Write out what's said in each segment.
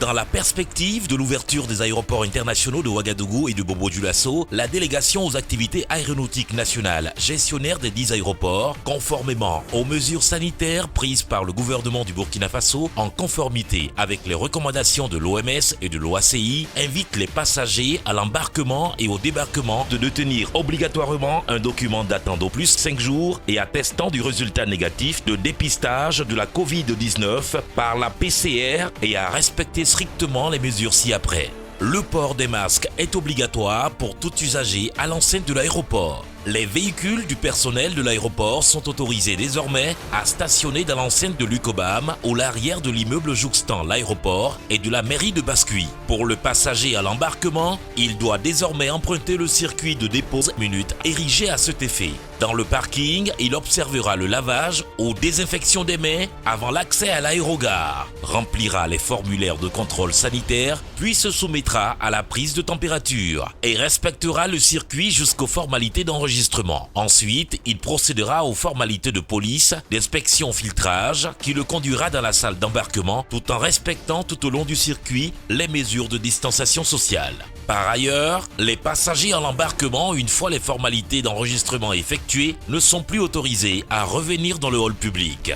Dans la perspective de l'ouverture des aéroports internationaux de Ouagadougou et de Bobo-Dioulasso, la délégation aux activités aéronautiques nationales, gestionnaire des 10 aéroports, conformément aux mesures sanitaires prises par le gouvernement du Burkina Faso en conformité avec les recommandations de l'OMS et de l'OACI, invite les passagers à l'embarquement et au débarquement de détenir obligatoirement un document datant d'au plus 5 jours et attestant du résultat négatif de dépistage de la Covid-19 par la PCR et à respecter strictement les mesures ci-après. Le port des masques est obligatoire pour tout usager à l'enceinte de l'aéroport. Les véhicules du personnel de l'aéroport sont autorisés désormais à stationner dans l'enceinte de l'UCOBAM ou l'arrière de l'immeuble jouxtant l'aéroport et de la mairie de Bascuit. Pour le passager à l'embarquement, il doit désormais emprunter le circuit de dépose minutes érigé à cet effet. Dans le parking, il observera le lavage ou désinfection des mains avant l'accès à l'aérogare, remplira les formulaires de contrôle sanitaire, puis se soumettra à la prise de température et respectera le circuit jusqu'aux formalités d'enregistrement. Ensuite, il procédera aux formalités de police, d'inspection filtrage qui le conduira dans la salle d'embarquement tout en respectant tout au long du circuit les mesures de distanciation sociale. Par ailleurs, les passagers à l'embarquement, une fois les formalités d'enregistrement effectuées, ne sont plus autorisés à revenir dans le hall public.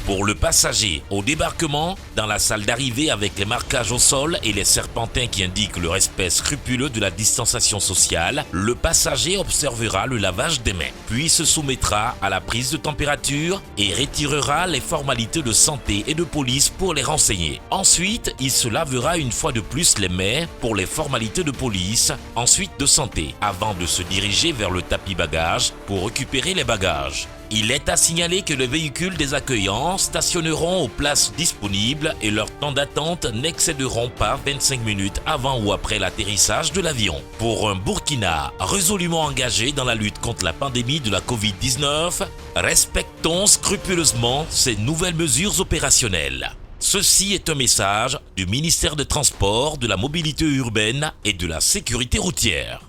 Pour le passager au débarquement, dans la salle d'arrivée avec les marquages au sol et les serpentins qui indiquent le respect scrupuleux de la distanciation sociale, le passager observera le lavage des mains, puis se soumettra à la prise de température et retirera les formalités de santé et de police pour les renseigner. Ensuite, il se lavera une fois de plus les mains pour les formalités de police, ensuite de santé, avant de se diriger vers le tapis bagages pour récupérer les bagages. Il est à signaler que les véhicules des accueillants stationneront aux places disponibles et leur temps d'attente n'excéderont pas 25 minutes avant ou après l'atterrissage de l'avion. Pour un Burkina résolument engagé dans la lutte contre la pandémie de la Covid-19, respectons scrupuleusement ces nouvelles mesures opérationnelles. Ceci est un message du ministère des Transports, de la Mobilité urbaine et de la Sécurité routière.